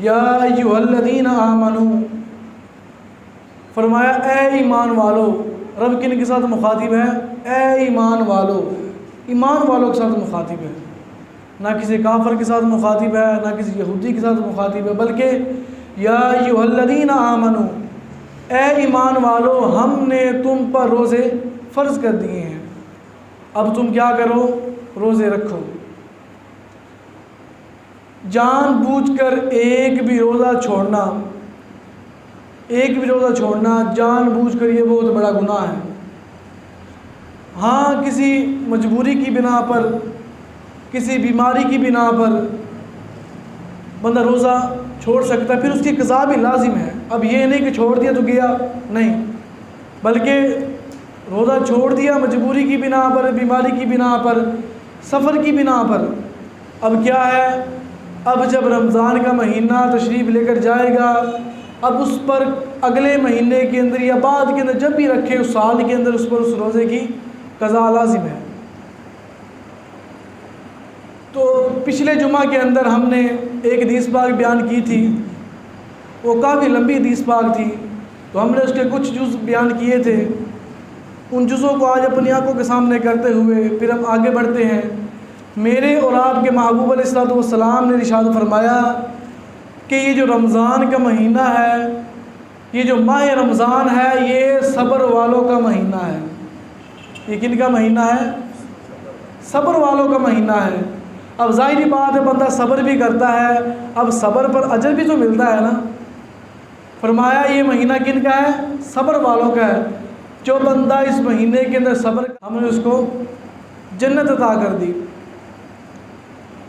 یا ایھا الذین آمنوا، فرمایا اے ایمان والو۔ رب کن کے ساتھ مخاطب ہے؟ اے ایمان والو، ایمان والوں کے ساتھ مخاطب ہے، نہ کسی کافر کے ساتھ مخاطب ہے، نہ کسی یہودی کے ساتھ مخاطب ہے، بلکہ یا ایھا الذین آمنوا، اے ایمان والو ہم نے تم پر روزے فرض کر دیے ہیں، اب تم کیا کرو؟ روزے رکھو۔ جان بوجھ کر ایک بھی روزہ چھوڑنا جان بوجھ کر یہ بہت بڑا گناہ ہے۔ ہاں کسی مجبوری کی بنا پر، کسی بیماری کی بنا پر بندہ روزہ چھوڑ سکتا ہے، پھر اس کی قضا بھی لازم ہے۔ اب یہ نہیں کہ چھوڑ دیا تو گیا، نہیں، بلکہ روزہ چھوڑ دیا مجبوری کی بنا پر، بیماری کی بنا پر، سفر کی بنا پر، اب کیا ہے؟ اب جب رمضان کا مہینہ تشریف لے کر جائے گا، اب اس پر اگلے مہینے کے اندر یا بعد کے اندر جب بھی رکھے اس سال کے اندر اس پر اس روزے کی قضا لازم ہے۔ تو پچھلے جمعہ کے اندر ہم نے ایک حدیث پاک بیان کی تھی، وہ کافی لمبی حدیث پاک تھی، تو ہم نے اس کے کچھ جز بیان کیے تھے۔ ان جزوں کو آج اپنی آنکھوں کے سامنے کرتے ہوئے پھر ہم آگے بڑھتے ہیں۔ میرے اور آپ کے محبوب علیہ الصلوۃ والسلام نے ارشاد فرمایا کہ یہ جو رمضان کا مہینہ ہے، یہ جو ماہ رمضان ہے، یہ صبر والوں کا مہینہ ہے۔ یہ کن کا مہینہ ہے؟ صبر والوں کا مہینہ ہے۔ اب ظاہری بات ہے بندہ صبر بھی کرتا ہے، اب صبر پر اجر بھی تو ملتا ہے نا۔ فرمایا یہ مہینہ کن کا ہے؟ صبر والوں کا ہے۔ جو بندہ اس مہینے کے اندر صبر، ہم نے اس کو جنت عطا کر دی۔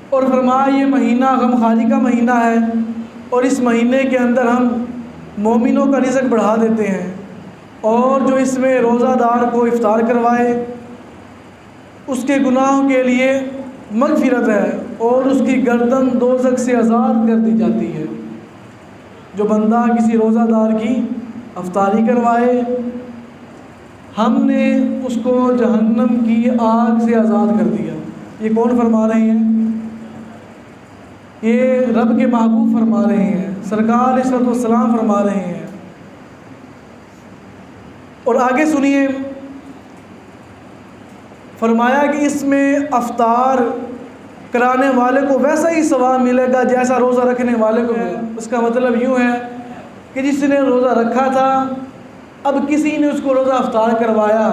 اور فرمایا یہ مہینہ غمخواری کا مہینہ ہے، اور اس مہینے کے اندر ہم مومنوں کا رزق بڑھا دیتے ہیں، اور جو اس میں روزہ دار کو افطار کروائے اس کے گناہوں کے لیے مغفرت ہے، اور اس کی گردن دوزخ سے آزاد کر دی جاتی ہے۔ جو بندہ کسی روزہ دار کی افطاری کروائے، ہم نے اس کو جہنم کی آگ سے آزاد کر دیا۔ یہ کون فرما رہے ہیں؟ یہ رب کے محبوب فرما رہے ہیں، سرکار علیہ الصلوۃ والسلام فرما رہے ہیں۔ اور آگے سنیے، فرمایا کہ اس میں افطار کرانے والے کو ویسا ہی ثواب ملے گا جیسا روزہ رکھنے والے کو ملے۔ اس کا مطلب یوں ہے کہ جس نے روزہ رکھا تھا، اب کسی نے اس کو روزہ افطار کروایا،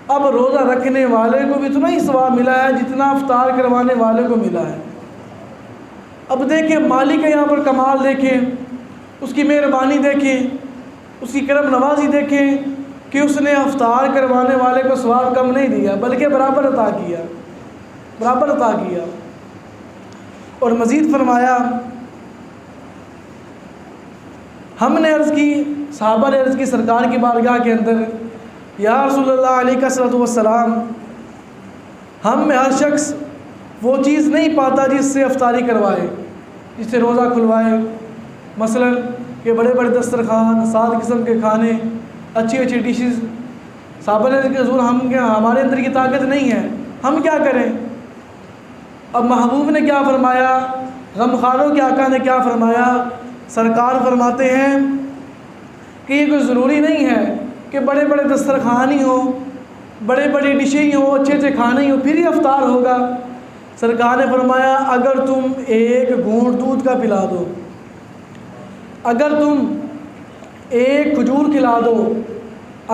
اب روزہ رکھنے والے کو بھی اتنا ہی ثواب ملا ہے جتنا افطار کروانے والے کو ملا ہے۔ اب دیکھیں مالک کا یہاں پر کمال دیکھیں، اس کی مہربانی دیکھیں، اس کی کرم نوازی دیکھیں کہ اس نے افطار کروانے والے کو ثواب کم نہیں دیا بلکہ برابر عطا کیا، برابر عطا کیا۔ اور مزید فرمایا، ہم نے عرض کی، صحابہ نے عرض کی سرکار کی بارگاہ کے اندر، یا رسول اللہ علیہ الصلوۃ والسلام، ہم میں ہر شخص وہ چیز نہیں پاتا جس سے افطاری کروائے، جس سے روزہ کھلوائے، مثلا کہ بڑے بڑے دسترخوان، 7 قسم کے کھانے، اچھی اچھی ڈشز۔ صحابہ نے کہ حضور ہمارے اندر کی طاقت نہیں ہے، ہم کیا کریں؟ اب محبوب نے کیا فرمایا، غمخواروں کے آقا نے کیا فرمایا؟ سرکار فرماتے ہیں کہ یہ کوئی ضروری نہیں ہے کہ بڑے بڑے دسترخوان ہی ہوں، بڑے بڑی ڈشیں ہی ہوں، اچھے اچھے کھانے ہی ہوں پھر ہی افطار ہوگا۔ سرکار نے فرمایا اگر تم ایک گھونٹ دودھ کا پلا دو، اگر تم ایک کھجور کھلا دو،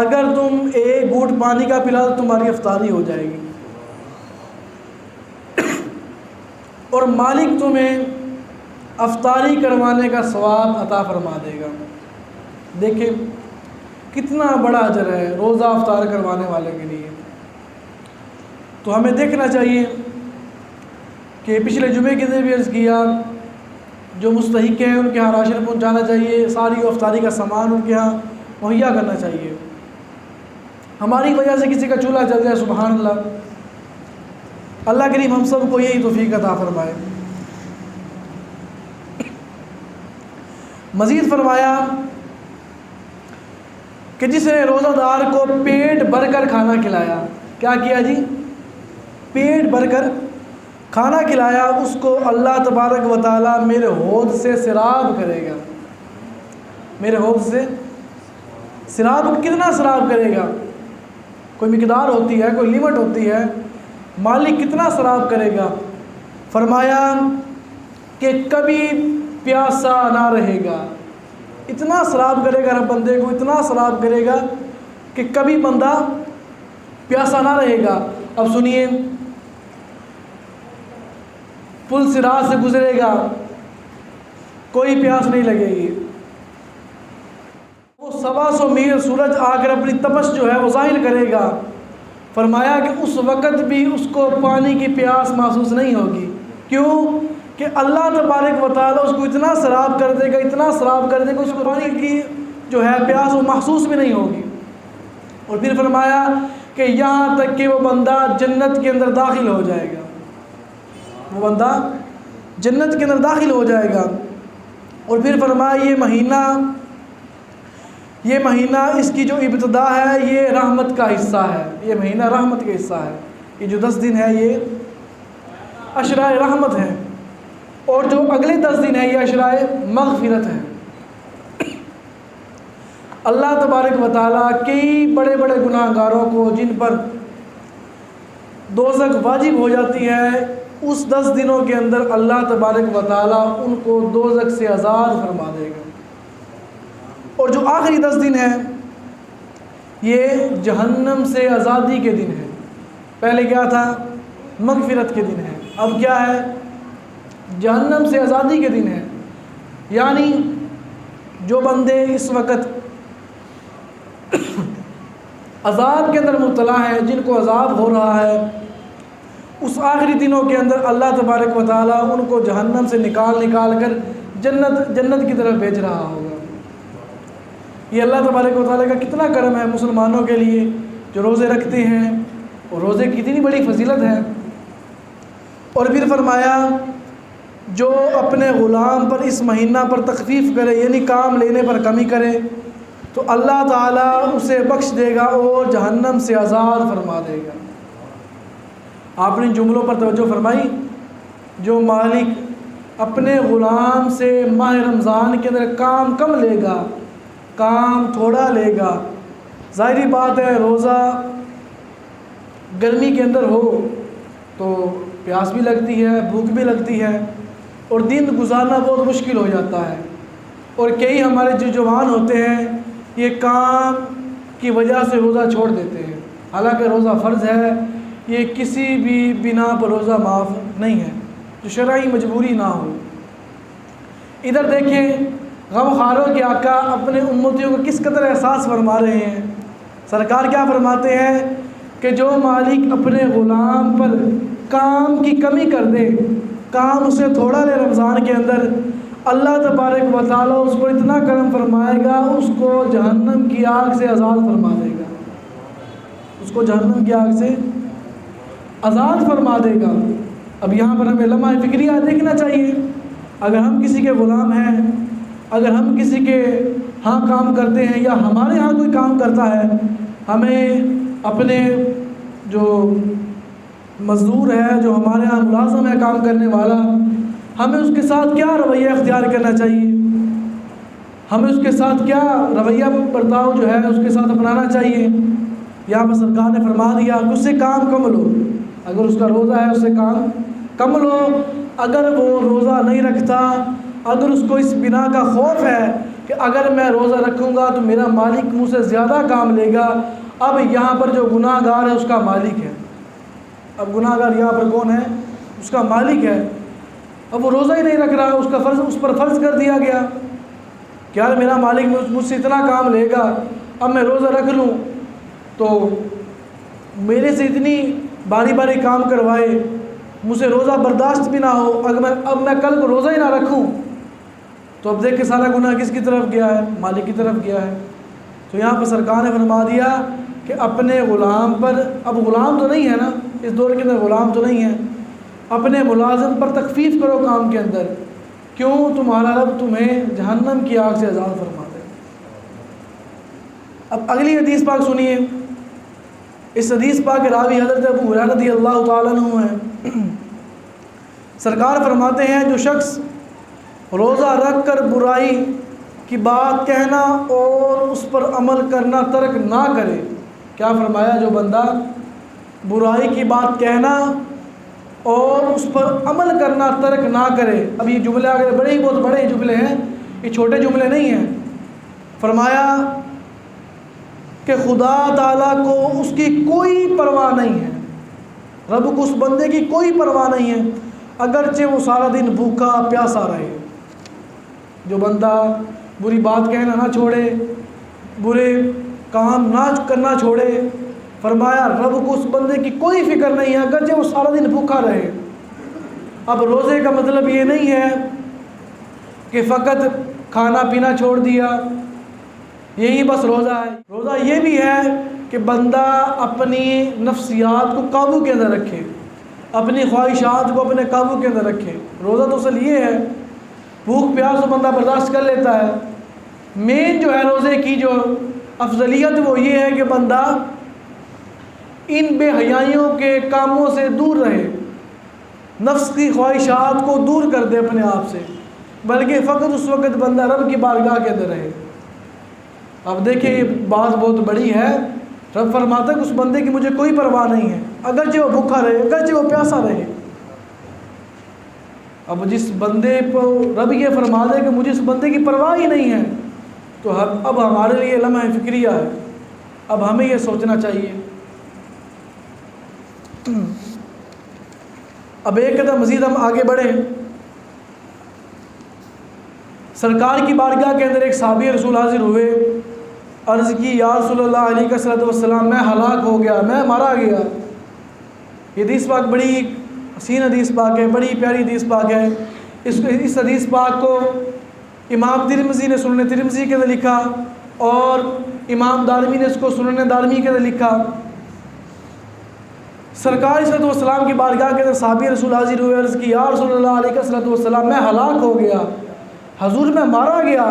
اگر تم ایک گھونٹ پانی کا پلا دو، تمہاری افطاری ہو جائے گی، اور مالک تمہیں افطاری کروانے کا ثواب عطا فرما دے گا۔ دیکھیں کتنا بڑا اجر ہے روزہ افطار کروانے والے کے لیے۔ تو ہمیں دیکھنا چاہیے کہ پچھلے جمعے کے اندر بھی عرض کیا، جو مستحق ہیں ان کے ہاں راشن پہنچانا چاہیے، ساری افطاری کا سامان ان کے ہاں مہیا کرنا چاہیے۔ ہماری وجہ سے کسی کا چولہا جل جائے، سبحان اللہ، اللہ کریم ہم سب کو یہی توفیق عطا فرمائے۔ مزید فرمایا کہ جس نے روزہ دار کو پیٹ بھر کر کھانا کھلایا، کیا کیا جی؟ پیٹ بھر کر کھانا کھلایا، اس کو اللہ تبارک و تعالیٰ میرے حوض سے سراب کرے گا۔ میرے حوض سے سراب، کتنا سراب کرے گا؟ کوئی مقدار ہوتی ہے، کوئی لیمٹ ہوتی ہے، مالک کتنا سراب کرے گا؟ فرمایا کہ کبھی پیاسا نہ رہے گا۔ اتنا سراب کرے گا رب بندے کو، اتنا سراب کرے گا کہ کبھی بندہ پیاسا نہ رہے گا۔ اب سنیے، پل صراط سے گزرے گا، کوئی پیاس نہیں لگے گی۔ وہ 125 میل سورج آ کر اپنی تپش جو ہے وہ ظاہر کرے گا۔ فرمایا کہ اس وقت بھی اس کو پانی کی پیاس محسوس نہیں ہوگی۔ کیوں؟ کہ اللہ تبارک و تعالیٰ اس کو اتنا سراب کر دے گا، اتنا سراب کر دے گا، اس کو پانی کی جو ہے پیاس وہ محسوس بھی نہیں ہوگی۔ اور پھر فرمایا کہ یہاں تک کہ وہ بندہ جنت کے اندر داخل ہو جائے گا، وہ بندہ جنت کے اندر داخل ہو جائے گا۔ اور پھر فرمایا یہ مہینہ اس کی جو ابتدا ہے یہ رحمت کا حصہ ہے، یہ مہینہ رحمت کا حصہ ہے۔ یہ جو 10 دن ہے یہ عشرۂ رحمت ہے، اور جو اگلے 10 دن ہے یہ عشرۂ مغفرت ہے۔ اللہ تبارک و تعالیٰ کئی بڑے بڑے گناہ گاروں کو جن پر دوزخ واجب ہو جاتی ہے، اس 10 دنوں کے اندر اللہ تبارک و تعالیٰ ان کو دوزخ سے آزاد فرما دے گا۔ اور جو آخری 10 دن ہیں یہ جہنم سے آزادی کے دن ہے۔ پہلے کیا تھا؟ مغفرت کے دن ہے، اب کیا ہے؟ جہنم سے آزادی کے دن ہے۔ یعنی جو بندے اس وقت عذاب کے اندر مبتلا ہیں، جن کو عذاب ہو رہا ہے، اس آخری دنوں کے اندر اللہ تبارک و تعالیٰ ان کو جہنم سے نکال کر جنت کی طرف بھیج رہا ہوگا۔ یہ اللہ تبارک و تعالیٰ کا کتنا کرم ہے مسلمانوں کے لیے جو روزے رکھتے ہیں، اور روزے کی اتنی بڑی فضیلت ہے۔ اور پھر فرمایا جو اپنے غلام پر اس مہینہ پر تخفیف کرے، یعنی کام لینے پر کمی کرے، تو اللہ تعالیٰ اسے بخش دے گا اور جہنم سے آزاد فرما دے گا۔ آپ نے جملوں پر توجہ فرمائی؟ جو مالک اپنے غلام سے ماہ رمضان کے اندر کام کم لے گا، کام تھوڑا لے گا، ظاہری بات ہے روزہ گرمی کے اندر ہو تو پیاس بھی لگتی ہے، بھوک بھی لگتی ہے، اور دن گزارنا بہت مشکل ہو جاتا ہے۔ اور کئی ہمارے جو جوان ہوتے ہیں یہ کام کی وجہ سے روزہ چھوڑ دیتے ہیں، حالانکہ روزہ فرض ہے، یہ کسی بھی بنا پر روزہ معاف نہیں ہے جو شرعی مجبوری نہ ہو۔ ادھر دیکھیں غم خاروں کے آقا اپنے امتیوں کو کس قدر احساس فرما رہے ہیں۔ سرکار کیا فرماتے ہیں کہ جو مالک اپنے غلام پر کام کی کمی کر دے، کام اسے تھوڑا لے رمضان کے اندر، اللہ تبارک و تعالیٰ اس کو اتنا کرم فرمائے گا، اس کو جہنم کی آگ سے آزاد فرما دے گا، اس کو جہنم کی آگ سے آزاد فرما دے گا۔ اب یہاں پر ہمیں لمحہ فکریہ دیکھنا چاہیے۔ اگر ہم کسی کے غلام ہیں، اگر ہم کسی کے ہاں کام کرتے ہیں، یا ہمارے ہاں کوئی کام کرتا ہے، ہمیں اپنے جو مزدور ہے، جو ہمارے ہاں ملازم ہے کام کرنے والا، ہمیں اس کے ساتھ کیا رویہ اختیار کرنا چاہیے؟ ہمیں اس کے ساتھ کیا رویہ برتاؤ جو ہے اس کے ساتھ اپنانا چاہیے؟ یہاں پر سرکار نے فرما دیا کہ اس سے کام کم لو، اگر اس کا روزہ ہے اس سے کام کم لو، اگر وہ روزہ نہیں رکھتا، اگر اس کو اس بنا کا خوف ہے کہ اگر میں روزہ رکھوں گا تو میرا مالک مجھ سے زیادہ کام لے گا، اب یہاں پر جو گناہ گار ہے اس کا مالک ہے، اب گناہ گار یہاں پر کون ہے؟ اس کا مالک ہے۔ اب وہ روزہ ہی نہیں رکھ رہا، اس کا فرض اس پر فرض کر دیا گیا کہ یار میرا مالک مجھ سے اتنا کام لے گا، اب میں روزہ رکھ لوں تو میرے سے اتنی باری باری کام کروائے، مجھ سے روزہ برداشت بھی نہ ہو، اب میں کل کو روزہ ہی نہ رکھوں تو اب دیکھ کے سارا گناہ کس کی طرف گیا ہے؟ مالک کی طرف گیا ہے۔ تو یہاں پر سرکار نے فرما دیا کہ اپنے غلام پر، اب غلام تو نہیں ہے نا اس دور کے اندر، غلام تو نہیں ہے، اپنے ملازم پر تخفیف کرو کام کے اندر، کیوں؟ تمہارا رب تمہیں جہنم کی آگ سے آزاد فرما دے۔ اب اگلی حدیث پاک سنیے۔ اس حدیث پاک کے راوی حضرت ابو ہریرہ رضی اللہ تعالیٰ عنہ ہیں۔ سرکار فرماتے ہیں جو شخص روزہ رکھ کر برائی کی بات کہنا اور اس پر عمل کرنا ترک نہ کرے، کیا فرمایا؟ جو بندہ برائی کی بات کہنا اور اس پر عمل کرنا ترک نہ کرے۔ اب یہ جملے آگے بڑے ہی بہت بڑے جملے ہیں، یہ چھوٹے جملے نہیں ہیں۔ فرمایا کہ خدا تعالیٰ کو اس کی کوئی پرواہ نہیں ہے، رب کو اس بندے کی کوئی پرواہ نہیں ہے اگرچہ وہ سارا دن بھوکا پیاسا رہے۔ جو بندہ بری بات کہنا نہ چھوڑے، برے کام نہ کرنا چھوڑے، فرمایا رب کو اس بندے کی کوئی فکر نہیں ہے اگرچہ وہ سارا دن بھوکا رہے۔ اب روزے کا مطلب یہ نہیں ہے کہ فقط کھانا پینا چھوڑ دیا، یہی بس روزہ ہے۔ روزہ یہ بھی ہے کہ بندہ اپنی نفسیات کو قابو کے اندر رکھے، اپنی خواہشات کو اپنے قابو کے اندر رکھے۔ روزہ تو اصل یہ ہے، بھوک پیاس تو بندہ برداشت کر لیتا ہے، مین جو ہے روزے کی جو افضلیت وہ یہ ہے کہ بندہ ان بے حیائیوں کے کاموں سے دور رہے، نفس کی خواہشات کو دور کر دے اپنے آپ سے، بلکہ فقط اس وقت بندہ رب کی بارگاہ کے اندر رہے۔ اب دیکھیں یہ بات بہت بڑی ہے، رب فرماتا ہے کہ اس بندے کی مجھے کوئی پرواہ نہیں ہے اگرچہ وہ بھوکا رہے، اگرچہ وہ پیاسا رہے۔ اب جس بندے کو رب یہ فرما دے کہ مجھے اس بندے کی پرواہ ہی نہیں ہے، تو اب ہمارے لیے لمحہ فکریہ ہے، اب ہمیں یہ سوچنا چاہیے۔ اب ایک قدم مزید ہم آگے بڑھیں۔ سرکار کی بارگاہ کے اندر ایک صحابی رسول حاضر ہوئے، عرض کی یا رسول اللہ علیہ وسلم میں ہلاک ہو گیا، میں مارا گیا۔ یہ حدیث پاک بڑی حسین حدیث پاک ہے، بڑی پیاری حدیث پاک ہے۔ اس حدیث پاک کو امام ترمذی نے سنن ترمذی کے اندر لکھا اور امام دارمی نے اس کو سنن دارمی کے اندر لکھا۔ سرکار صلی اللہ علیہ وسلم کی بارگاہ کے اندر صحابی رسول حاضر ہوئے، عرض کی یا رسول اللہ علیہ وسلم میں ہلاک ہو گیا، حضور میں مارا گیا۔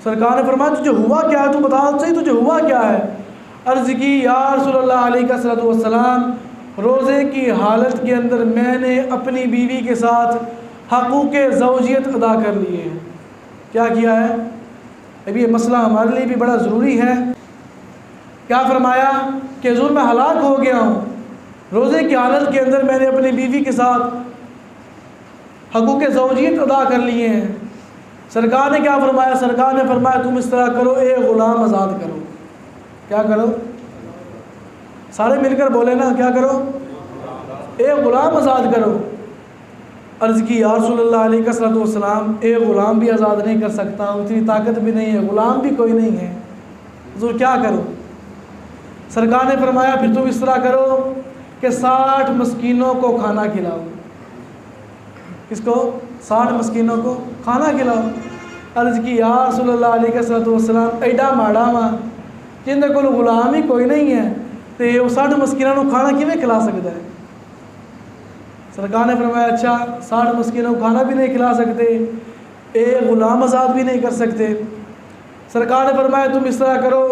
سرکار نے فرمایا تجھے ہوا کیا ہے، تو بتا صحیح تجھے ہوا کیا ہے؟ عرض کی یا رسول اللہ علیہ وسلم روزے کی حالت کے اندر میں نے اپنی بیوی کے ساتھ حقوق زوجیت ادا کر لیے ہیں۔ کیا کیا ہے؟ اب یہ مسئلہ ہمارے لیے بھی بڑا ضروری ہے۔ کیا فرمایا کہ حضور میں ہلاک ہو گیا ہوں، روزے کی حالت کے اندر میں نے اپنی بیوی کے ساتھ حقوق زوجیت ادا کر لیے ہیں۔ سرکار نے کیا فرمایا؟ سرکار نے فرمایا تم اس طرح کرو، ایک غلام آزاد کرو۔ کیا کرو؟ سارے مل کر بولے نا، کیا کرو؟ ایک غلام آزاد کرو۔ عرض کی یا رسول اللہ علیہ وسلم ایک غلام بھی آزاد نہیں کر سکتا، اتنی طاقت بھی نہیں ہے، غلام بھی کوئی نہیں ہے، حضور کیا کرو؟ سرکار نے فرمایا پھر تم اس طرح کرو کہ 60 مسکینوں کو کھانا کھلاؤ۔ کس کو؟ 60 مسکینوں کو کھانا کھلاؤ۔ عرض کی یا رسول اللہ علیہ وسلم ایڈا ماڑا وا جن کو غلام ہی کوئی نہیں ہے تو وہ 60 مسکینوں کو کھانا کیویں کھلا سکتا ہے؟ سرکار نے فرمایا اچھا 60 مسکینوں کو کھانا بھی نہیں کھلا سکتے، ایک غلام آزاد بھی نہیں کر سکتے۔ سرکار نے فرمایا تم اس طرح کرو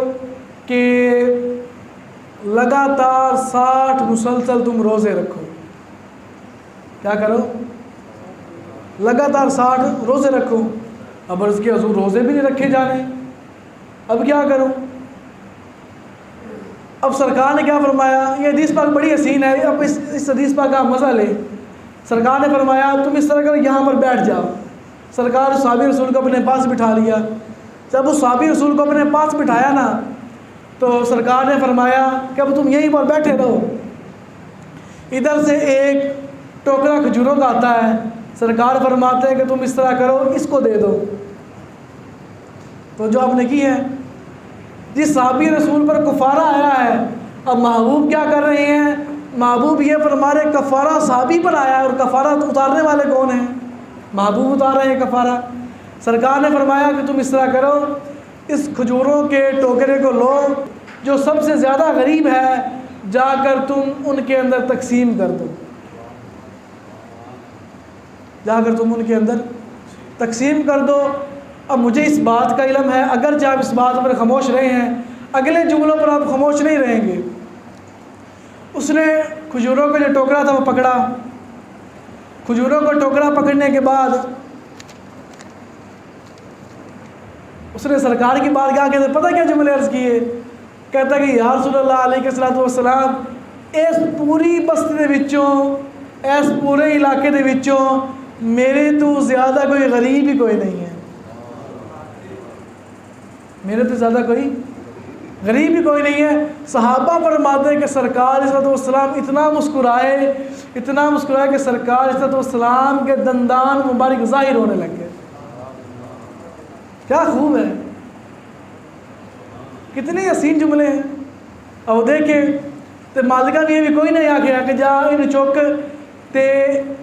کہ لگاتار 60 مسلسل تم روزے رکھو۔ کیا کرو؟ لگاتار 60 روزے رکھو۔ اب عرض کی حضور روزے بھی نہیں رکھے جانے، اب کیا کروں؟ اب سرکار نے کیا فرمایا؟ یہ حدیث پاک بڑی حسین ہے، اب اس حدیث پاک کا مزہ لے۔ سرکار نے فرمایا تم اس طرح کرو یہاں پر بیٹھ جاؤ۔ سرکار صحابی رسول کو اپنے پاس بٹھا لیا۔ جب اس صحابی رسول کو اپنے پاس بٹھایا نا تو سرکار نے فرمایا کہ اب تم یہیں پر بیٹھے رہو۔ ادھر سے ایک ٹوکرا کھجوروں کا آتا ہے، سرکار فرماتے ہیں کہ تم اس طرح کرو اس کو دے دو۔ تو جو آپ نے کی ہے، جس صحابی رسول پر کفارہ آیا ہے، اب محبوب کیا کر رہے ہیں؟ محبوب یہ فرما رہے کفارہ صحابی پر آیا ہے، اور کفارہ اتارنے والے کون ہیں؟ محبوب اتار رہے ہیں کفارہ۔ سرکار نے فرمایا کہ تم اس طرح کرو اس کھجوروں کے ٹوکرے کو لو، جو سب سے زیادہ غریب ہے جا کر تم ان کے اندر تقسیم کر دو، جا کر تم ان کے اندر تقسیم کر دو۔ اب مجھے اس بات کا علم ہے، اگرچہ آپ اس بات پر خاموش رہے ہیں، اگلے جملوں پر آپ خاموش نہیں رہیں گے۔ اس نے کھجوروں کا جو ٹوکرا تھا وہ پکڑا، کھجوروں کا ٹوکرا پکڑنے کے بعد اس نے سرکار کی بارگاہ کے اندر پتہ کیا جملے عرض کیے؟ کہتا کہ یا رسول اللہ علیہ السلام اس پوری بستی دے وچوں، اس پورے علاقے دے وچوں میرے تو زیادہ کوئی غریب ہی کوئی نہیں ہے، میرے تو زیادہ کوئی غریب ہی کوئی نہیں ہے۔ صحابہ فرماتے ہیں کہ سرکار علیہ السلام اتنا مسکرائے کہ سرکار علیہ السلام کے دندان مبارک ظاہر ہونے لگے۔ کیا خوب ہے، کتنے حسین جملے ہیں۔ اور دیکھیں تے مالکہ نے یہ بھی کوئی نہیں آکھیا کہ جا ان چوک تے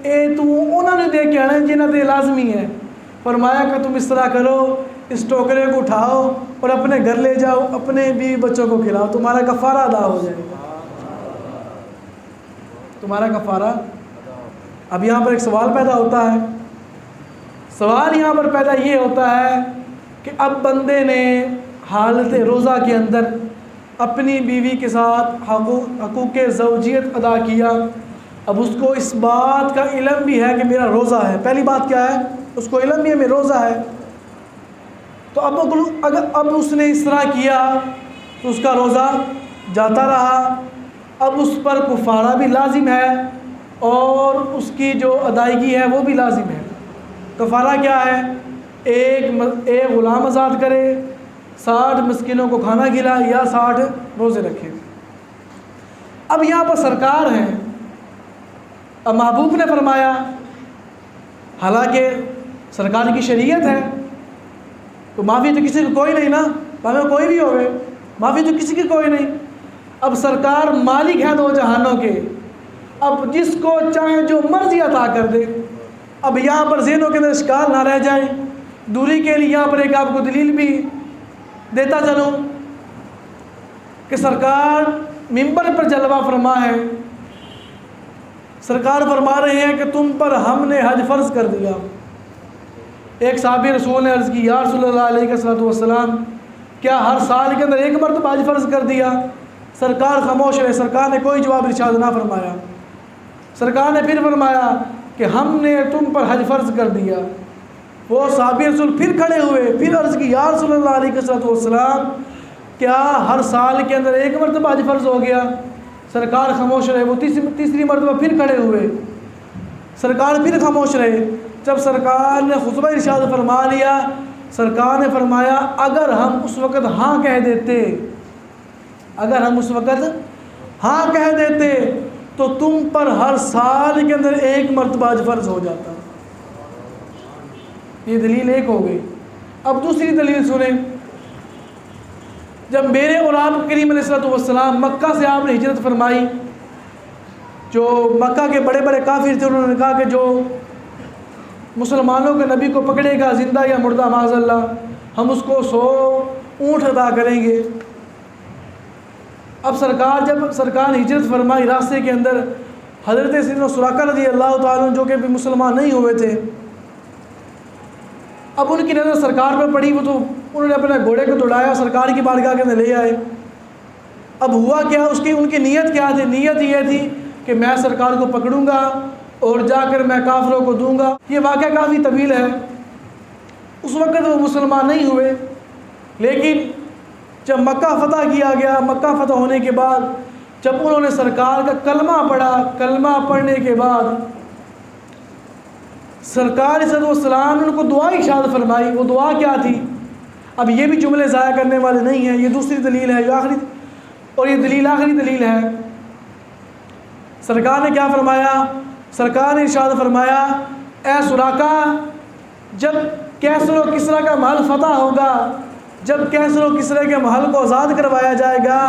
اے تو انہوں نے دے کے آنا جنہاں تے لازمی ہے۔ فرمایا کہ تم اس طرح کرو، اس ٹوکرے کو اٹھاؤ اور اپنے گھر لے جاؤ، اپنے بیوی بچوں کو کھلاؤ، تمہارا کفارہ ادا ہو جائے گا، تمہارا کفارہ۔ اب یہاں پر ایک سوال پیدا ہوتا ہے، سوال یہاں پر پیدا یہ ہوتا ہے کہ اب بندے نے حالت روزہ کے اندر اپنی بیوی کے ساتھ حقوق زوجیت ادا کیا، اب اس کو اس بات کا علم بھی ہے کہ میرا روزہ ہے۔ پہلی بات کیا ہے؟ اس کو علم بھی ہے میرا روزہ ہے، تو اب اس نے اس طرح کیا تو اس کا روزہ جاتا رہا، اب اس پر کفارہ بھی لازم ہے اور اس کی جو ادائیگی ہے وہ بھی لازم ہے۔ کفارہ کیا ہے؟ ایک غلام آزاد کرے، 60 مسکینوں کو کھانا کھلائے یا 60 روزے رکھے۔ اب یہاں پر سرکار ہیں، اب محبوب نے فرمایا، حالانکہ سرکار کی شریعت ہے تو معافی تو کسی کو کوئی نہیں نا، بھاوے کوئی بھی ہوئے، معافی تو کسی کی کوئی نہیں۔ اب سرکار مالک ہیں دو جہانوں کے، اب جس کو چاہے جو مرضی عطا کر دے۔ اب یہاں پر ذہنوں کے اندر اشکال نہ رہ جائے، دوری کے لیے یہاں پر ایک آپ کو دلیل بھی دیتا چلوں کہ سرکار منبر پر جلوہ فرما ہے، سرکار فرما رہے ہیں کہ تم پر ہم نے حج فرض کر دیا۔ ایک صحابی رسول نے عرض کی، یا رسول اللہ علیہ السلام کیا ہر سال کے اندر ایک مرتبہ حج فرض کر دیا؟ سرکار خاموش رہے، سرکار نے کوئی جواب ارشاد نہ فرمایا۔ سرکار نے پھر فرمایا کہ ہم نے تم پر حج فرض کر دیا۔ وہ صحابی رسول پھر کھڑے ہوئے، پھر عرض کی، یا رسول اللہ علیہ السلام کیا ہر سال کے اندر ایک مرتبہ حج فرض ہو گیا؟ سرکار خاموش رہے۔ وہ تیسری مرتبہ پھر کھڑے ہوئے، سرکار پھر خاموش رہے۔ جب سرکار نے خطبہ ارشاد فرما لیا، سرکار نے فرمایا اگر ہم اس وقت ہاں کہہ دیتے، اگر ہم اس وقت ہاں کہہ دیتے تو تم پر ہر سال کے اندر ایک مرتبہ حج فرض ہو جاتا۔ یہ دلیل ایک ہو گئی۔ اب دوسری دلیل سنیں، جب میرے اور آپ کریم علیہ السلام مکہ سے آپ نے ہجرت فرمائی، جو مکہ کے بڑے بڑے کافر تھے انہوں نے کہا کہ جو مسلمانوں کے نبی کو پکڑے گا زندہ یا مردہ معاذ اللہ، ہم اس کو 100 اونٹ ادا کریں گے۔ اب جب سرکار نے ہجرت فرمائی، راستے کے اندر حضرت سیدنا سراقہ رضی اللہ تعالیٰ جو کہ بھی مسلمان نہیں ہوئے تھے، اب ان کی نظر سرکار پہ پڑی، وہ تو انہوں نے اپنے گھوڑے کو دوڑایا، سرکار کی بارگاہ کے اندر لے آئے۔ اب ہوا کیا، ان کی نیت کیا تھی؟ نیت یہ تھی کہ میں سرکار کو پکڑوں گا اور جا کر میں کافروں کو دوں گا۔ یہ واقعہ کافی طویل ہے، اس وقت وہ مسلمان نہیں ہوئے، لیکن جب مکہ فتح کیا گیا، مکہ فتح ہونے کے بعد جب انہوں نے سرکار کا کلمہ پڑھا، کلمہ پڑھنے کے بعد سرکار صلی اللہ علیہ وسلم نے ان کو دعا ارشاد فرمائی۔ وہ دعا کیا تھی؟ اب یہ بھی جملے ضائع کرنے والے نہیں ہیں، یہ دوسری دلیل ہے، یہ دلیل آخری دلیل ہے۔ سرکار نے کیا فرمایا؟ سرکار نے ارشاد فرمایا، اے سراقہ، جب کیسر و کسریٰ کا محل فتح ہوگا، جب کیسر و کسریٰ کے محل کو آزاد کروایا جائے گا،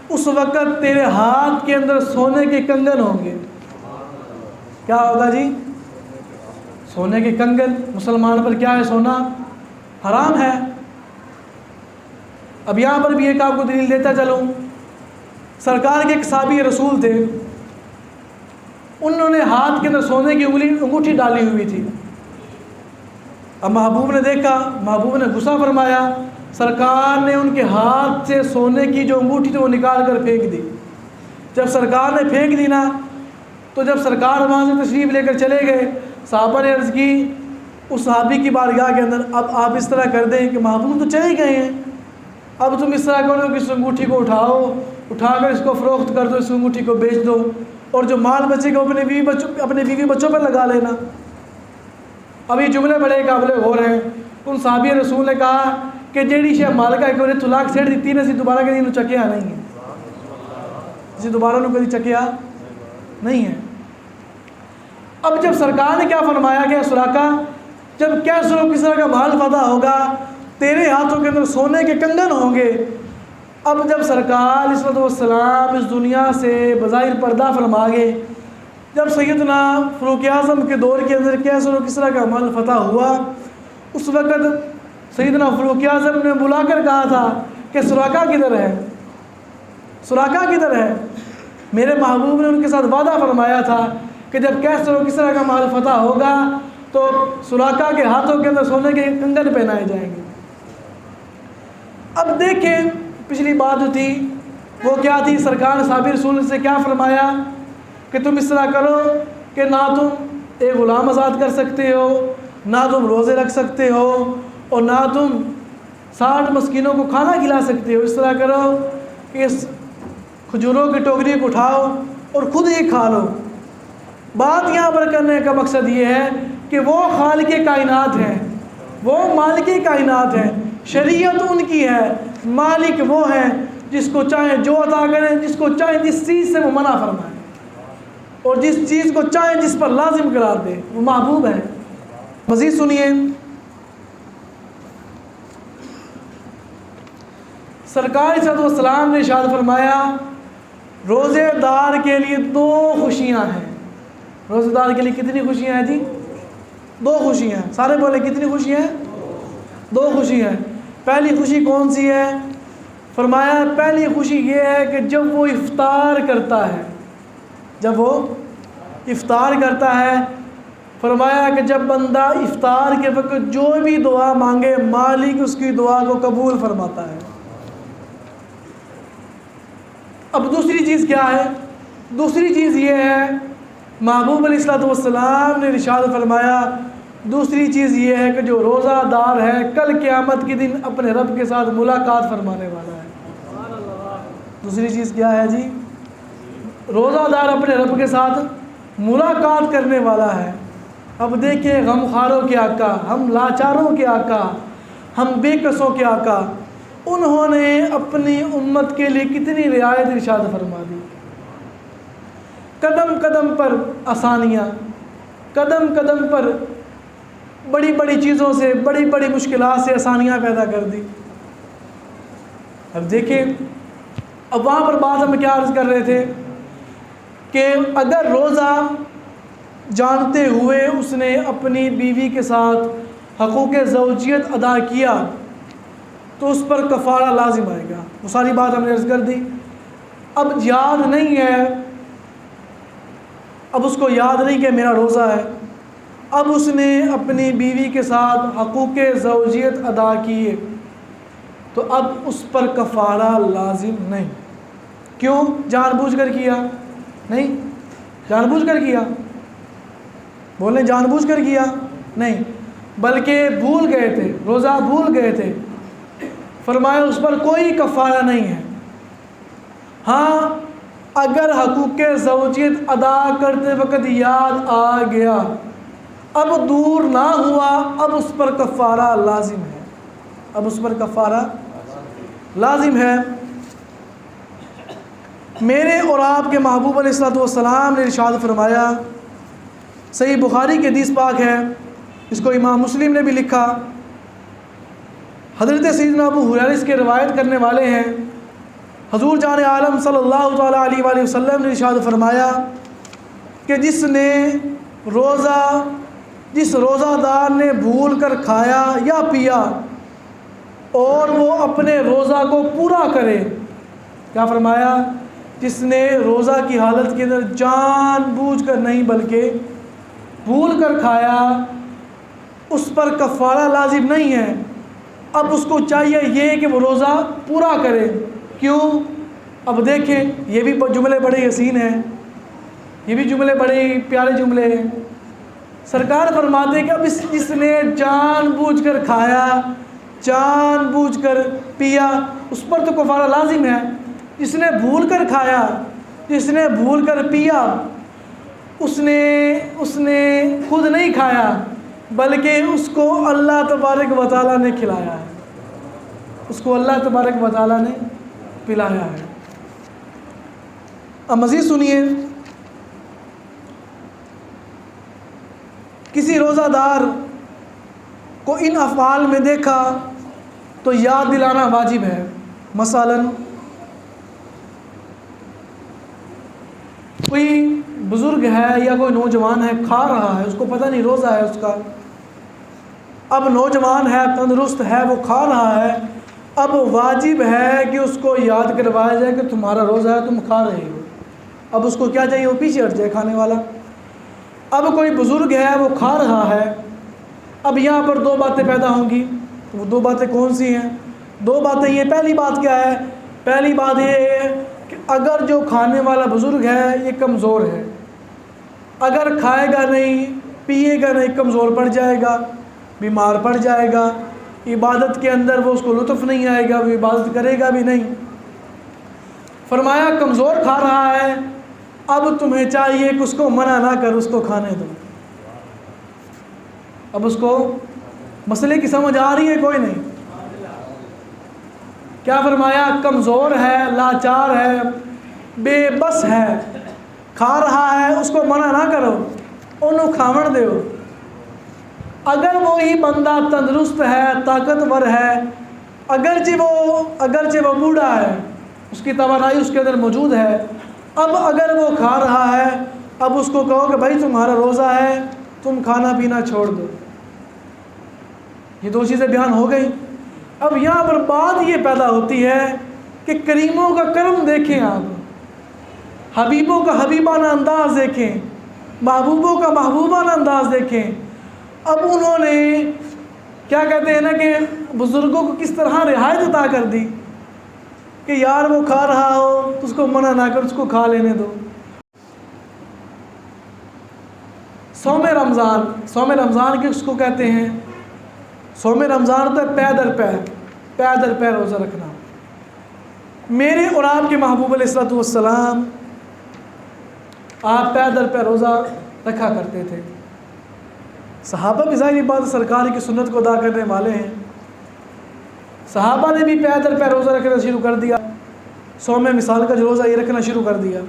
اس وقت تیرے ہاتھ کے اندر سونے کے کنگن ہوں گے۔ کیا ہوگا جی؟ سونے کے کنگن۔ مسلمان پر کیا ہے؟ سونا حرام ہے۔ اب یہاں پر بھی ایک آپ کو دلیل دیتا چلوں، سرکار کے ایک صحابی رسول تھے، انہوں نے ہاتھ کے اندر سونے کی انگوٹھی ڈالی ہوئی تھی۔ اب محبوب نے دیکھا، محبوب نے غصہ فرمایا، سرکار نے ان کے ہاتھ سے سونے کی جو انگوٹھی تھی وہ نکال کر پھینک دی۔ جب سرکار نے پھینک دی نا تو جب سرکار وہاں سے تشریف لے کر چلے گئے، صحابہ نے عرض کی اس صحابی کی بارگاہ کے اندر، اب آپ اس طرح کر دیں کہ محبوب تو چلے گئے ہیں، اب تم اس طرح کرو کہ اس انگوٹھی کو اٹھا کر اس کو فروخت کر دو، اس انگوٹھی کو بیچ دو، اور جو مال بچے گا اپنے بیوی بچوں پر لگا لینا۔ اب یہ جملے بڑے قابل غور ہیں۔ ان صحابی رسول نے کہا کہ جیڑی شے مالکہ ہے کہ انہیں طلاق سیڑ دیتی نا، اسی دوبارہ کہیں انہوں چکیا نہیں ہے، اسی دوبارہ انہوں کہیں چکیا نہیں ہے۔ اب جب سرکار نے کیا فرمایا کہ سراقہ، جب کیسر و کسریٰ کا مال فتح ہوگا، تیرے ہاتھوں کے اندر سونے کے کنگن ہوں گے۔ اب جب سرکار علیہ الصلوۃ والسلام اس دنیا سے بظاہر پردہ فرما گئے، جب سیدنا فاروق اعظم کے دور کے اندر کیسر و کسریٰ کا مال فتح ہوا، اس وقت سیدنا فاروق اعظم نے بلا کر کہا تھا کہ سراقہ کدھر ہے، سراقہ کدھر ہے؟ میرے محبوب نے ان کے ساتھ وعدہ فرمایا تھا کہ جب کیسر و کسریٰ کا مال فتح ہوگا تو سراقہ کے ہاتھوں کے اندر سونے کے کنگن پہنائے جائیں گے۔ اب دیکھیں پچھلی بات جو تھی وہ کیا تھی، سرکار نے صحابی رسول سے کیا فرمایا کہ تم اس طرح کرو کہ نہ تم ایک غلام آزاد کر سکتے ہو، نہ تم روزے رکھ سکتے ہو، اور نہ تم 60 مسکینوں کو کھانا کھلا سکتے ہو۔ اس طرح کرو کہ اس کھجوروں کی ٹوکری کو اٹھاؤ اور خود ہی کھا لو۔ بات یہاں پر کرنے کا مقصد یہ ہے کہ وہ خالق کائنات ہیں، وہ مالک کائنات ہیں، شریعت ان کی ہے، مالک وہ ہیں جس کو چاہیں جو عطا کریں، جس کو چاہیں جس چیز سے وہ منع فرمائیں، اور جس چیز کو چاہیں جس پر لازم قرار دیں، وہ محبوب ہے۔ مزید سنیے، سرکار صلی اللہ علیہ وسلم نے ارشاد فرمایا روزے دار کے لیے 2 خوشیاں ہیں۔ روزے دار کے لیے کتنی خوشیاں ہیں جی؟ 2 خوشیاں ہیں۔ سارے بولے کتنی خوشیاں ہیں؟ 2 خوشی ہیں۔ پہلی خوشی کون سی ہے؟ فرمایا پہلی خوشی یہ ہے کہ جب وہ افطار کرتا ہے، جب وہ افطار کرتا ہے، فرمایا کہ جب بندہ افطار کے وقت جو بھی دعا مانگے مالک اس کی دعا کو قبول فرماتا ہے۔ اب دوسری چیز کیا ہے؟ دوسری چیز یہ ہے، محبوب علیہ الصلوۃ والسلام نے ارشاد فرمایا دوسری چیز یہ ہے کہ جو روزہ دار ہے کل قیامت کے دن اپنے رب کے ساتھ ملاقات فرمانے والا ہے۔ دوسری چیز کیا ہے جی؟ روزہ دار اپنے رب کے ساتھ ملاقات کرنے والا ہے۔ اب دیکھیں غمخواروں کے آقا، ہم لاچاروں کے آقا، ہم بے کسوں کے آقا، انہوں نے اپنی امت کے لیے کتنی رعایت ارشاد فرما دی۔ قدم قدم پر آسانیاں، قدم قدم پر بڑی بڑی چیزوں سے، بڑی بڑی مشکلات سے آسانیاں پیدا کر دی۔ اب دیکھیں، اب وہاں پر بات ہم کیا عرض کر رہے تھے کہ اگر روزہ جانتے ہوئے اس نے اپنی بیوی کے ساتھ حقوق زوجیت ادا کیا تو اس پر کفارہ لازم آئے گا۔ وہ ساری بات ہم نے عرض کر دی۔ اب یاد نہیں ہے، اب اس کو یاد نہیں کہ میرا روزہ ہے، اب اس نے اپنی بیوی کے ساتھ حقوق زوجیت ادا کیے تو اب اس پر کفارہ لازم نہیں۔ کیوں؟ جان بوجھ کر کیا نہیں، جان بوجھ کر کیا، بولیں جان بوجھ کر کیا نہیں، بلکہ بھول گئے تھے، روزہ بھول گئے تھے، فرمایا اس پر کوئی کفارہ نہیں ہے۔ ہاں اگر حقوق زوجیت ادا کرتے وقت یاد آ گیا، اب دور نہ ہوا، اب اس پر کفارہ لازم ہے، اب اس پر کفارہ لازم ہے۔ میرے اور آپ کے محبوب علیہ الصلوۃ والسلام نے ارشاد فرمایا، صحیح بخاری کی حدیث پاک ہے، اس کو امام مسلم نے بھی لکھا، حضرت سیدنا ابو ہریرہ اس کے روایت کرنے والے ہیں، حضور جان عالم صلی اللہ تعالیٰ علیہ وآلہ وسلم نے ارشاد فرمایا کہ جس روزہ دار نے بھول کر کھایا یا پیا اور وہ اپنے روزہ کو پورا کرے، کیا فرمایا؟ جس نے روزہ کی حالت کے اندر جان بوجھ کر نہیں بلکہ بھول کر کھایا، اس پر کفارہ لازم نہیں ہے، اب اس کو چاہیے یہ کہ وہ روزہ پورا کرے۔ کیوں؟ اب دیکھیں، یہ بھی جملے بڑے حسین ہیں۔ یہ بھی جملے بڑے پیارے جملے ہیں۔ سرکار فرماتے ہیں کہ اب جس نے جان بوجھ کر کھایا، جان بوجھ کر پیا، اس پر تو کفارہ لازم ہے۔ جس نے بھول کر کھایا، جس نے بھول کر پیا، اس نے خود نہیں کھایا بلکہ اس کو اللہ تبارک و تعالیٰ نے کھلایا ہے، اس کو اللہ تبارک و تعالیٰ نے پلایا ہے۔ اب مزید سنیے، کسی روزہ دار کو ان افعال میں دیکھا تو یاد دلانا واجب ہے۔ مثلاً کوئی بزرگ ہے یا کوئی نوجوان ہے، کھا رہا ہے، اس کو پتہ نہیں روزہ ہے اس کا، اب نوجوان ہے، تندرست ہے، وہ کھا رہا ہے، اب واجب ہے کہ اس کو یاد کروایا جائے کہ تمہارا روزہ ہے، تم کھا رہے ہو۔ اب اس کو کیا چاہیے؟ وہ پیچھے ہٹ جائے کھانے والا۔ اب کوئی بزرگ ہے، وہ کھا رہا ہے، اب یہاں پر دو باتیں پیدا ہوں گی۔ وہ دو باتیں کون سی ہیں؟ دو باتیں یہ، پہلی بات کیا ہے؟ پہلی بات یہ ہے کہ اگر جو کھانے والا بزرگ ہے یہ کمزور ہے، اگر کھائے گا نہیں، پیے گا نہیں، کمزور پڑ جائے گا، بیمار پڑ جائے گا، عبادت کے اندر وہ اس کو لطف نہیں آئے گا، وہ عبادت کرے گا بھی نہیں۔ فرمایا کمزور کھا رہا ہے، اب تمہیں چاہیے کہ اس کو منع نہ کر، اس کو کھانے دو۔ اب اس کو مسئلے کی سمجھ آ رہی ہے کوئی نہیں؟ کیا فرمایا؟ کمزور ہے، لاچار ہے، بے بس ہے، کھا رہا ہے، اس کو منع نہ کرو، انہوں کھاون دیو۔ اگر وہی بندہ تندرست ہے، طاقتور ہے، اگرچہ وہ بوڑھا ہے، اس کی توانائی اس کے اندر موجود ہے، اب اگر وہ کھا رہا ہے، اب اس کو کہو کہ بھائی تمہارا روزہ ہے، تم کھانا پینا چھوڑ دو۔ یہ دو چیزیں بیان ہو گئی۔ اب یہاں پر بات یہ پیدا ہوتی ہے کہ کریموں کا کرم دیکھیں، آپ حبیبوں کا حبیبانہ انداز دیکھیں، محبوبوں کا محبوبانہ انداز دیکھیں۔ اب انہوں نے کیا کہتے ہیں نا کہ بزرگوں کو کس طرح رعایت عطا کر دی کہ یار وہ کھا رہا ہو تو اس کو منع نہ کر، اس کو کھا لینے دو۔ صوم رمضان کس کو کہتے ہیں؟ صوم رمضان ہوتا ہے پے در پے روزہ رکھنا۔ میرے اور آپ کے محبوب علیہ الصلوۃ والسلام آپ پے در پے روزہ رکھا کرتے تھے۔ صحابہ بھی ظاہری بات سرکار کی سنت کو ادا کرنے والے ہیں، صحابہ نے بھی پے در پے روزہ رکھنا شروع کر دیا، صوم مثال کا جو روزہ یہ رکھنا شروع کر دیا۔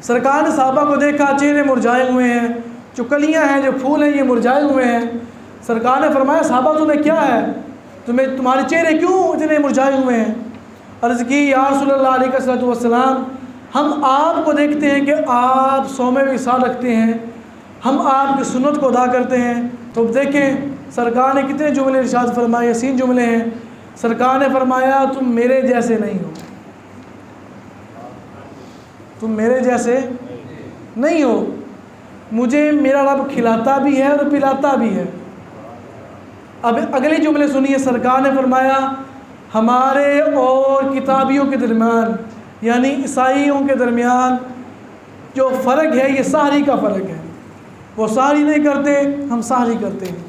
سرکار نے صحابہ کو دیکھا، چہرے مرجھائے ہوئے ہیں، جو کلیاں ہیں، جو پھول ہیں، یہ مرجھائے ہوئے ہیں۔ سرکار نے فرمایا صحابہ تمہیں کیا ہے؟ تمہارے چہرے کیوں اتنے مرجھائے ہوئے ہیں؟ عرض کی یا رسول اللہ علیہ الصلوۃ والسلام، ہم آپ کو دیکھتے ہیں کہ آپ صوم وصال رکھتے ہیں، ہم آپ کی سنت کو ادا کرتے ہیں۔ تو دیکھیں سرکار نے کتنے جملے ارشاد فرمائے، یسین جملے ہیں۔ سرکار نے فرمایا تم میرے جیسے نہیں ہو، تم میرے جیسے نہیں ہو، مجھے میرا رب کھلاتا بھی ہے اور پلاتا بھی ہے۔ اب اگلے جملے سنیے، سرکار نے فرمایا ہمارے اور کتابیوں کے درمیان، یعنی عیسائیوں کے درمیان جو فرق ہے یہ سحری کا فرق ہے، وہ سحری نہیں کرتے، ہم سحری کرتے ہیں۔